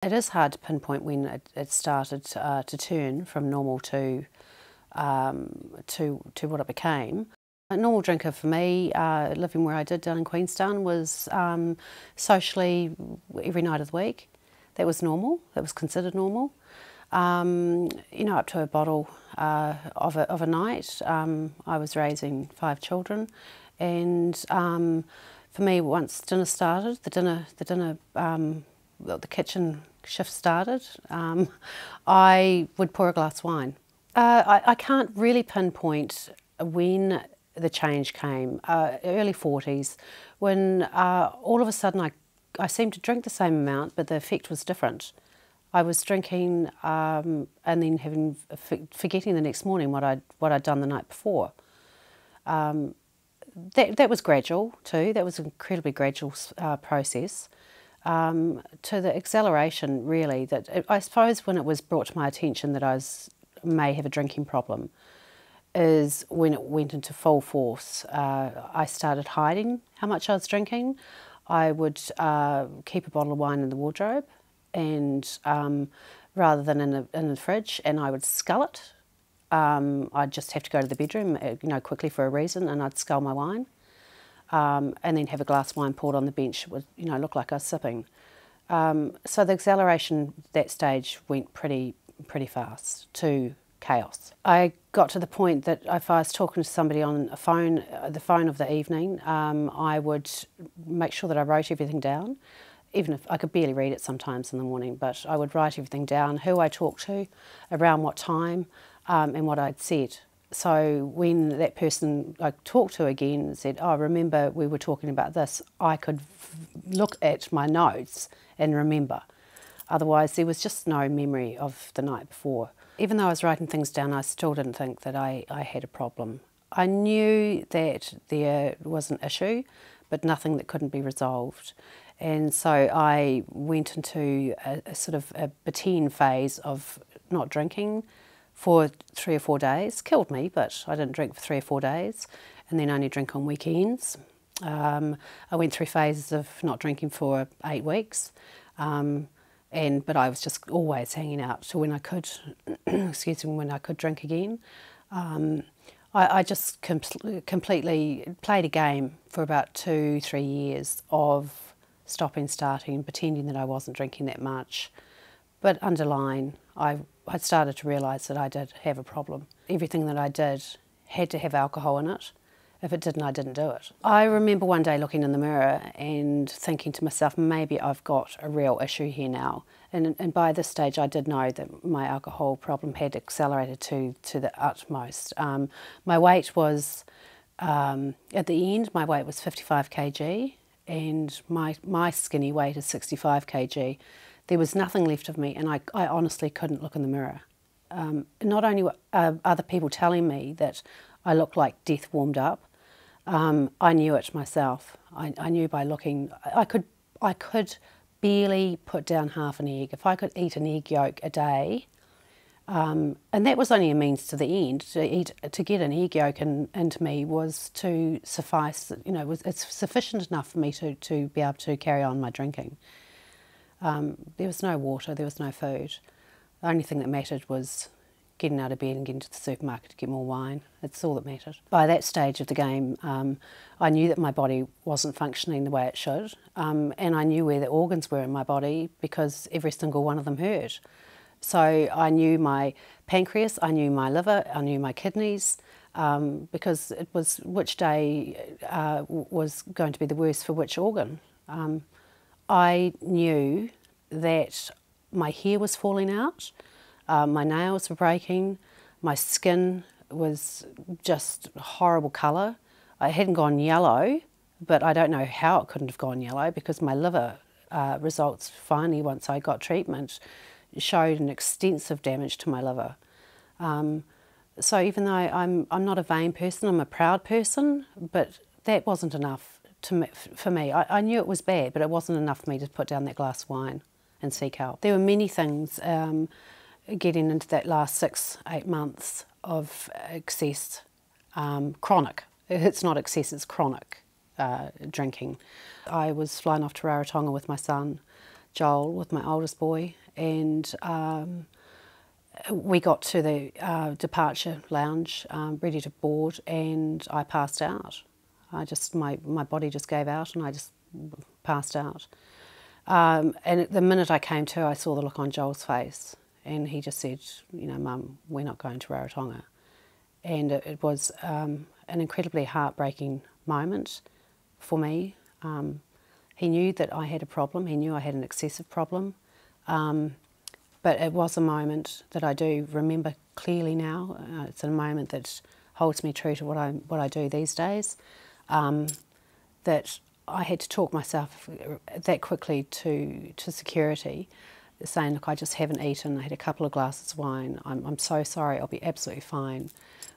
It is hard to pinpoint when it started to turn from normal to what it became. A normal drinker for me, living where I did down in Queenstown, was socially every night of the week. That was normal. That was considered normal. You know, up to a bottle of a night. I was raising 5 children, and for me, once dinner started, the kitchen shift started, I would pour a glass of wine. I can't really pinpoint when the change came. Early 40s, when all of a sudden I seemed to drink the same amount, but the effect was different. I was drinking and then forgetting the next morning what I'd done the night before. That was gradual too. That was an incredibly gradual process. To the acceleration, really, that I suppose when it was brought to my attention that I may have a drinking problem, is when it went into full force. I started hiding how much I was drinking. I would keep a bottle of wine in the wardrobe, and rather than in the fridge, and I would scull it. I'd just have to go to the bedroom, quickly for a reason, and I'd scull my wine, and then have a glass of wine poured on the bench. It would, look like I was sipping. So the acceleration at that stage went pretty fast to chaos. I got to the point that if I was talking to somebody on the phone of the evening, I would make sure that I wrote everything down, even if I could barely read it sometimes in the morning, but I would write everything down, who I talked to, around what time, and what I'd said. So when that person I talked to again said, "Oh, remember we were talking about this," I could look at my notes and remember. Otherwise, there was just no memory of the night before. Even though I was writing things down, I still didn't think that I had a problem. I knew that there was an issue, but nothing that couldn't be resolved. And so I went into a sort of a Bateen phase of not drinking for 3 or 4 days. Killed me, but I didn't drink for 3 or 4 days, and then only drink on weekends. I went through phases of not drinking for 8 weeks, but I was just always hanging out to when I could, when I could drink again. I just completely played a game for about 2-3 years of stopping, starting, pretending that I wasn't drinking that much. But underlying, I'd started to realise that I did have a problem. Everything that I did had to have alcohol in it. If it didn't, I didn't do it. I remember one day looking in the mirror and thinking to myself, maybe I've got a real issue here now. And by this stage, I did know that my alcohol problem had accelerated to the utmost. My weight was, at the end, my weight was 55 kg, and my skinny weight is 65 kg. There was nothing left of me, and I honestly couldn't look in the mirror. Not only were other people telling me that I looked like death warmed up, I knew it myself. I knew by looking. I could barely put down half an egg. If I could eat an egg yolk a day, and that was only a means to the end. To get an egg yolk into me was to suffice. It's sufficient enough for me to be able to carry on my drinking. There was no water, there was no food. The only thing that mattered was getting out of bed and getting to the supermarket to get more wine. That's all that mattered. By that stage of the game, I knew that my body wasn't functioning the way it should, and I knew where the organs were in my body because every single one of them hurt. So I knew my pancreas, I knew my liver, I knew my kidneys, because it was which day was going to be the worst for which organ. I knew that my hair was falling out, my nails were breaking, my skin was just a horrible colour. I hadn't gone yellow, but I don't know how it couldn't have gone yellow because my liver results finally, once I got treatment, showed an extensive damage to my liver. So even though I'm not a vain person, I'm a proud person, but that wasn't enough for me. I knew it was bad, but it wasn't enough for me to put down that glass of wine and seek help. There were many things getting into that last 6-8 months of excess, chronic. It's not excess, it's chronic drinking. I was flying off to Rarotonga with my son Joel with my oldest boy, and we got to the departure lounge, ready to board, and I passed out. My body just gave out, and I just passed out. And the minute I came to, I saw the look on Joel's face, and he just said, you know, Mum, we're not going to Rarotonga. And it was an incredibly heartbreaking moment for me. He knew that I had a problem. He knew I had an excessive problem. But it was a moment that I do remember clearly now. It's a moment that holds me true to what I do these days. That I had to talk myself that quickly to security, saying, look, I just haven't eaten. I had a couple of glasses of wine. I'm so sorry. I'll be absolutely fine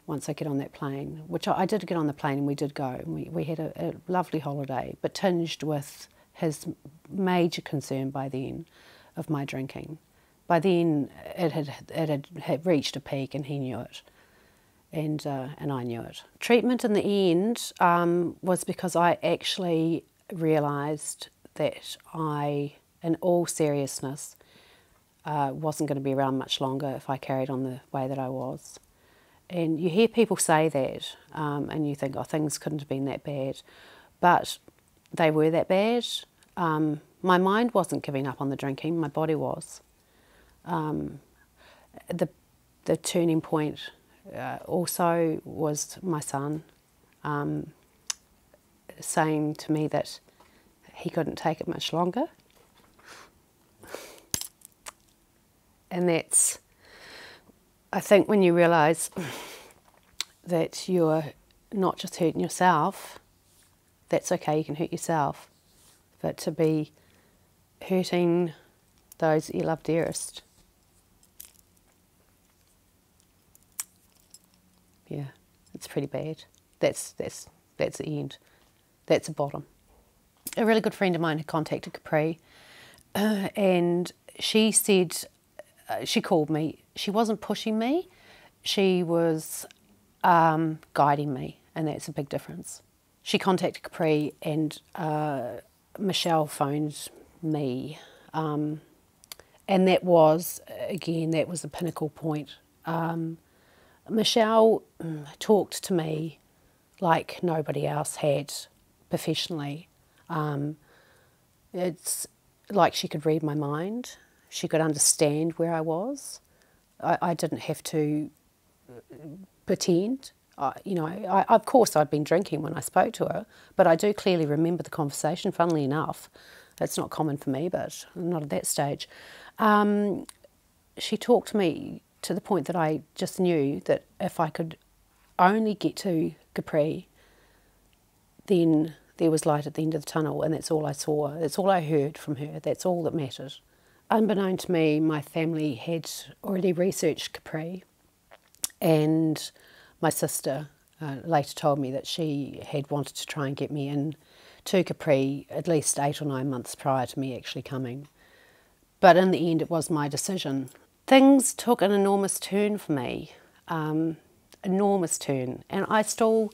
once I get on that plane. Which I did get on the plane, and we did go. And we had a lovely holiday, but tinged with his major concern by then of my drinking. By then, it had reached a peak, and he knew it, and I knew it. Treatment in the end was because I actually realised that I, in all seriousness, wasn't going to be around much longer if I carried on the way that I was. And you hear people say that, and you think, oh, things couldn't have been that bad, but they were that bad. My mind wasn't giving up on the drinking, my body was. The turning point also was my son saying to me that he couldn't take it much longer. And that's, I think, when you realise that you're not just hurting yourself, that's okay, you can hurt yourself, but to be hurting those that you love dearest, yeah, it's pretty bad. That's the end. That's the bottom. A really good friend of mine had contacted Capri, and she said, she called me. She wasn't pushing me, she was guiding me, and that's a big difference. She contacted Capri, and Michelle phoned me, and that was, again, that was the pinnacle point. Michelle talked to me like nobody else had professionally. It's like she could read my mind. She could understand where I was. I didn't have to pretend. Of course I'd been drinking when I spoke to her, but I do clearly remember the conversation, funnily enough. It's not common for me, but not at that stage. She talked to me to the point that I just knew that if I could only get to Capri, then there was light at the end of the tunnel, and that's all I saw. That's all I heard from her. That's all that mattered. Unbeknown to me, my family had already researched Capri, and my sister later told me that she had wanted to try and get me in to Capri at least 8 or 9 months prior to me actually coming. But in the end, it was my decision. Things took an enormous turn for me, enormous turn, and I still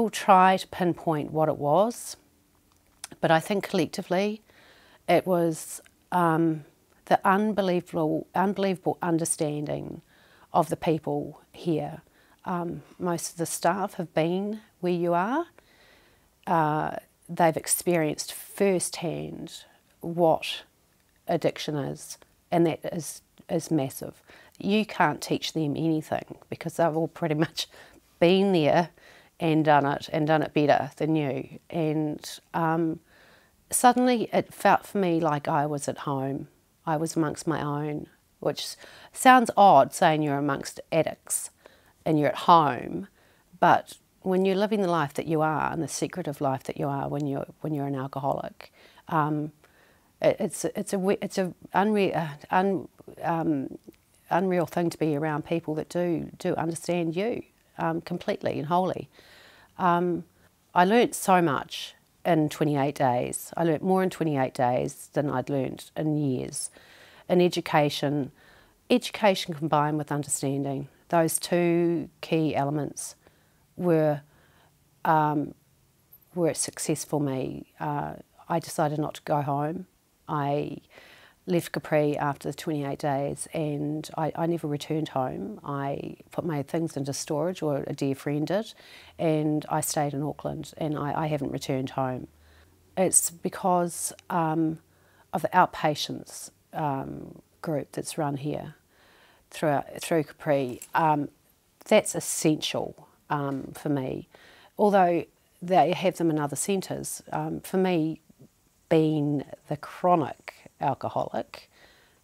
try to pinpoint what it was, but I think collectively it was the unbelievable understanding of the people here. Most of the staff have been where you are. They've experienced firsthand what addiction is, and that is massive. You can't teach them anything because they've all pretty much been there and done it better than you. And suddenly it felt for me like I was at home. I was amongst my own, which sounds odd saying you're amongst addicts and you're at home, but when you're living the life that you are and the secretive life that you are when you're an alcoholic, it's a unreal thing to be around people that do understand you completely and wholly. I learnt so much in 28 days. I learnt more in 28 days than I'd learnt in years. In education combined with understanding, those two key elements were a success for me. I decided not to go home. I left Capri after the 28 days and I never returned home. I put my things into storage, or a dear friend did, and I stayed in Auckland, and I haven't returned home. It's because of the outpatients group that's run here through Capri. That's essential for me. Although they have them in other centres, for me, being the chronic alcoholic,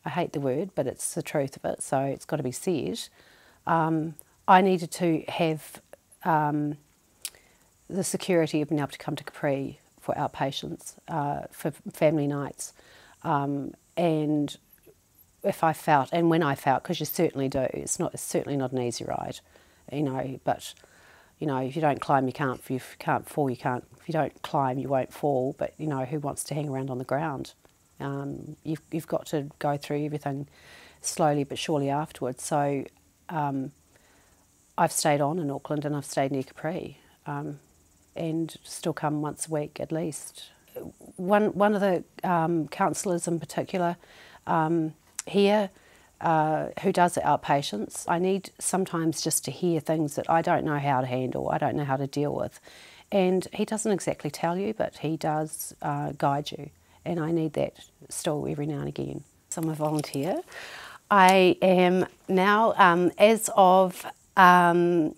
I hate the word, but it's the truth of it, so it's got to be said, I needed to have the security of being able to come to Capri for outpatients, for family nights, and if I felt, and when I felt, because you certainly do, it's certainly not an easy ride, but if you don't climb, you can't. If you can't fall, you can't. If you don't climb, you won't fall. But who wants to hang around on the ground? You've got to go through everything slowly but surely afterwards. So I've stayed on in Auckland, and I've stayed near Capri, and still come once a week at least. One of the counsellors in particular here, who does the outpatients, I need sometimes just to hear things that I don't know how to handle, I don't know how to deal with. And he doesn't exactly tell you, but he does guide you. And I need that still every now and again. So I'm a volunteer. I am now, as of March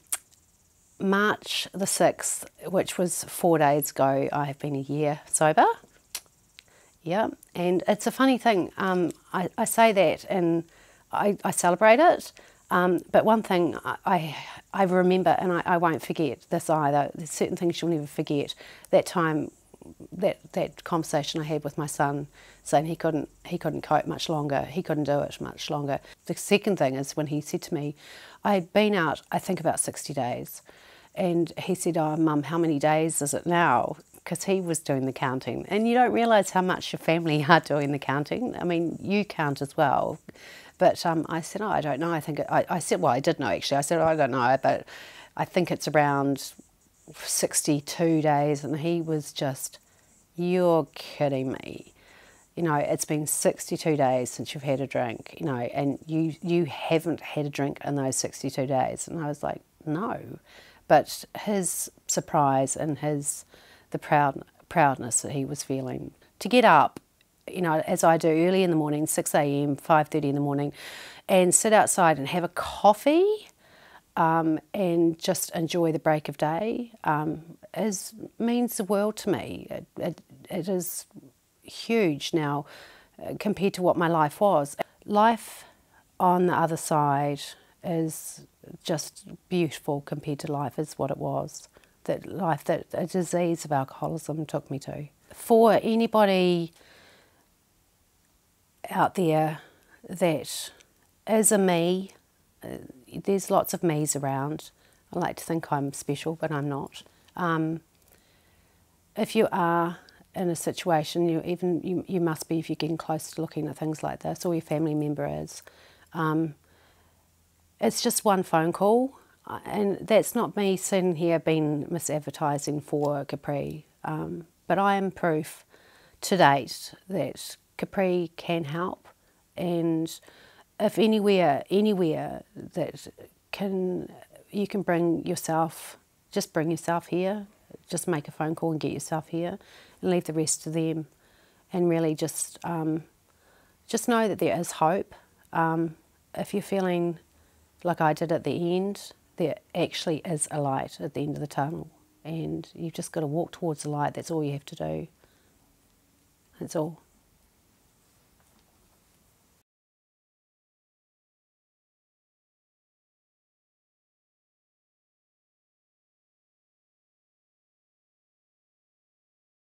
the 6th, which was 4 days ago, I have been a year sober. Yeah, and it's a funny thing. I say that and I celebrate it, but one thing I remember, and I won't forget this either. There's certain things you'll never forget. That time, that conversation I had with my son, saying he couldn't cope much longer. He couldn't do it much longer. The second thing is when he said to me, I had been out, I think about 60 days, and he said, "Oh, Mum, how many days is it now?" Because he was doing the counting, and you don't realise how much your family are doing the counting. I mean, you count as well. But I said, "Oh, I don't know. I think I said, well, I did know actually. I said, oh, I don't know, but I think it's around 62 days." And he was just, "You're kidding me. It's been 62 days since you've had a drink, and you haven't had a drink in those 62 days." And I was like, "No." But his surprise and the proudness that he was feeling. To get up, as I do early in the morning, 6 a.m, 5:30 in the morning, and sit outside and have a coffee and just enjoy the break of day means the world to me. It is huge now compared to what my life was. Life on the other side is just beautiful compared to life as what it was. That life that a disease of alcoholism took me to. For anybody out there that is a me, there's lots of me's around. I like to think I'm special, but I'm not. If you are in a situation, you must be if you're getting close to looking at things like this, or your family member is. It's just one phone call, and that's not me sitting here being misadvertising for Capri, but I am proof to date that Capri can help, and if anywhere that you can bring yourself, just bring yourself here, just make a phone call and get yourself here, and leave the rest to them, and really just know that there is hope. If you're feeling like I did at the end, there actually is a light at the end of the tunnel, and you've just got to walk towards the light. That's all you have to do. That's all.